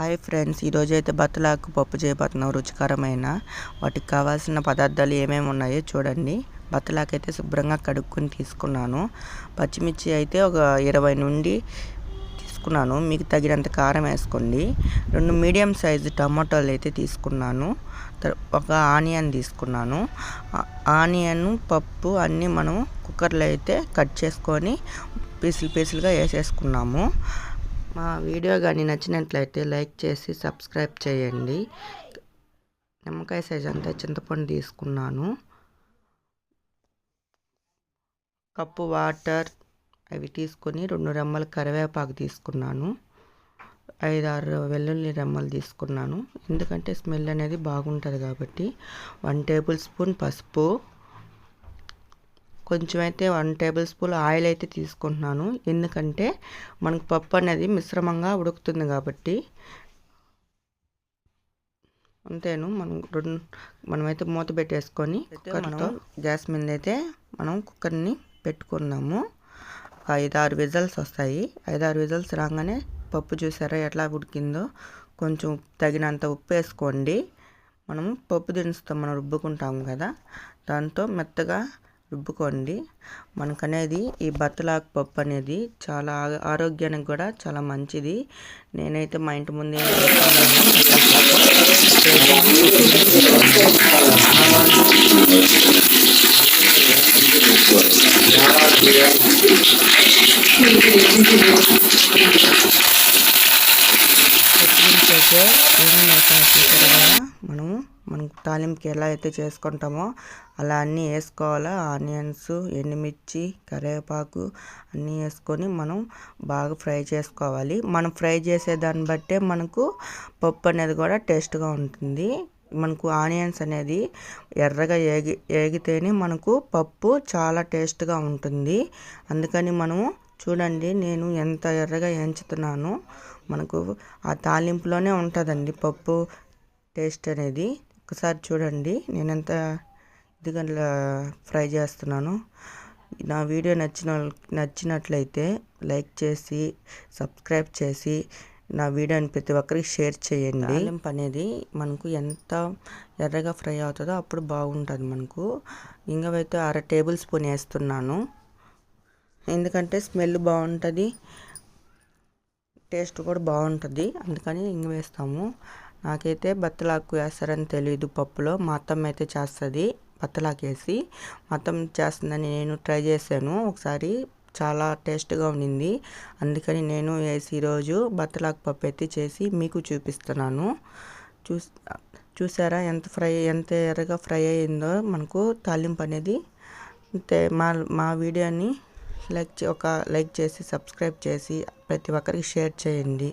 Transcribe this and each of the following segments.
Hi friends, ఈరోజైతే బత్తలాకు పప్పు చేయబోతున్నాం. రుచికరమైన వాటికి కావాల్సిన పదార్థాలు ఏమేమి ఉన్నాయో చూడండి. బత్తలాకు అయితే శుభ్రంగా కడుక్కొని తీసుకున్నాను. పచ్చిమిర్చి అయితే ఒక 20 నుండి తీసుకున్నాను. మీకు తగినంత కారం వేసుకోండి. 2 మీడియం సైజు టమాటాలు అయితే తీసుకున్నాను. ఒక ఆనియన్ తీసుకున్నాను. ఆనియన్, పప్పు అన్నీ మనం కుక్కర్లో అయితే కట్ చేసుకొని పీసులుగా వేసేసుకున్నాము. మా వీడియో కానీ నచ్చినట్లయితే లైక్ చేసి సబ్స్క్రైబ్ చేయండి. నిమ్మకాయ సైజ్ అంతా చింతపండు తీసుకున్నాను. కప్పు వాటర్ అవి తీసుకొని 2 రెమ్మల కరివేపాకు తీసుకున్నాను. 5-6 వెల్లుల్లి రెమ్మలు తీసుకున్నాను. ఎందుకంటే స్మెల్ అనేది బాగుంటుంది కాబట్టి. 1 టేబుల్ స్పూన్ పసుపు, కొంచెం అయితే 1 టేబుల్ స్పూన్ ఆయిల్ అయితే తీసుకుంటున్నాను. ఎందుకంటే మనకు పప్పు అనేది మిశ్రమంగా ఉడుకుతుంది కాబట్టి. అంతేను. మనమైతే మూత పెట్టేసుకొని కుక్కర్తో గ్యాస్ మీద అయితే మనం కుక్కర్ని పెట్టుకున్నాము. 5-6 విజల్స్ వస్తాయి. 5-6 విజల్స్ రాగానే పప్పు చూసారా ఎట్లా ఉడికిందో. కొంచెం తగినంత ఉప్పు వేసుకోండి. మనం పప్పు దినుసుతో మనం రుబ్బుకుంటాము కదా, దాంతో మెత్తగా రుబ్బుకోండి. మనకనేది ఈ బత్తలాకు పప్పు అనేది చాలా ఆరోగ్యానికి కూడా చాలా మంచిది. నేనైతే మా ఇంటి ముందే మనం తాలింపుకి ఎలా అయితే చేసుకుంటామో అలా అన్నీ వేసుకోవాలా. ఆనియన్స్, ఎండుమిర్చి, కరివేపాకు అన్నీ వేసుకొని మనం బాగా ఫ్రై చేసుకోవాలి. మనం ఫ్రై చేసేదాన్ని బట్టే మనకు పప్పు అనేది కూడా టేస్ట్గా ఉంటుంది. మనకు ఆనియన్స్ అనేది ఎర్రగా ఏగితేనే మనకు పప్పు చాలా టేస్ట్గా ఉంటుంది. అందుకని మనము చూడండి, నేను ఎంత ఎర్రగా వేయించుతున్నానో. మనకు ఆ తాలింపులోనే ఉంటుందండి పప్పు టేస్ట్ అనేది. ఒకసారి చూడండి నేను ఎంత ఇదిగా ఫ్రై చేస్తున్నాను. నా వీడియో నచ్చినట్లయితే లైక్ చేసి సబ్స్క్రైబ్ చేసి నా వీడియోని ప్రతి ఒక్కరికి షేర్ చేయండి. తాలింపు అనేది మనకు ఎంత ఎర్రగా ఫ్రై అవుతుందో అప్పుడు బాగుంటుంది. మనకు ఇంగవైతే 1/2 టేబుల్ స్పూన్ వేస్తున్నాను. ఎందుకంటే స్మెల్ బాగుంటుంది, టేస్ట్ కూడా బాగుంటుంది. అందుకని ఇంగ వేస్తాము. నాకైతే బత్తలాకు వేస్తారని తెలియదు పప్పులో. మా అత్తమ్మ అయితే చేస్తుంది బత్తలాకు వేసి. మా అత్తమ్మ చేస్తుందని నేను ట్రై చేశాను ఒకసారి, చాలా టేస్ట్గా ఉండింది. అందుకని నేను వేసి ఈరోజు బత్తలాకు పప్పు అయితే చేసి మీకు చూపిస్తున్నాను. చూసారా ఎంత ఎర్రగా ఫ్రై అయిందో మనకు తాలింపు అనేది. అంతే. మా వీడియోని లైక్ చేసి సబ్స్క్రైబ్ చేసి ప్రతి ఒక్కరికి షేర్ చేయండి.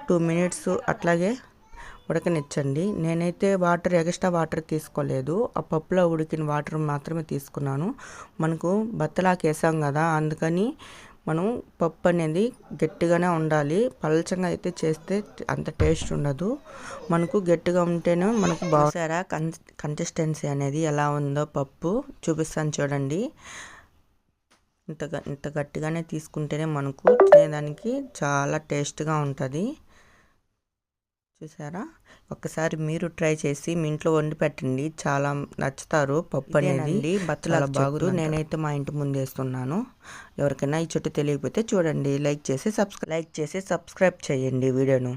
2 మినిట్స్ అట్లాగే ఉడకనిచ్చండి. నేనైతే ఎక్స్ట్రా వాటర్ తీసుకోలేదు. ఆ పప్పులో ఉడికిన వాటర్ మాత్రమే తీసుకున్నాను. మనకు బత్తలాకు వేసాం కదా, అందుకని మనం పప్పు అనేది గట్టిగానే ఉండాలి. పలచంగా అయితే చేస్తే అంత టేస్ట్ ఉండదు. మనకు గట్టిగా ఉంటేనే మనకు బాగుంటారా. కన్సిస్టెన్సీ అనేది ఎలా ఉందో పప్పు చూపిస్తాను చూడండి. ఇంత గట్టిగానే తీసుకుంటేనే మనకు తినేదానికి చాలా టేస్ట్గా ఉంటుంది. చూసారా. ఒక్కసారి మీరు ట్రై చేసి మీ ఇంట్లో వండి పెట్టండి. చాలా నచ్చుతారు. పప్పు అనేది బత్తలాకు బాగుంది. నేనైతే మా ఇంటి ముందు వేస్తున్నాను. ఎవరికైనా ఈ చెట్టు తెలియకపోతే చూడండి, లైక్ చేసి సబ్స్క్రైబ్ చేయండి వీడియోను.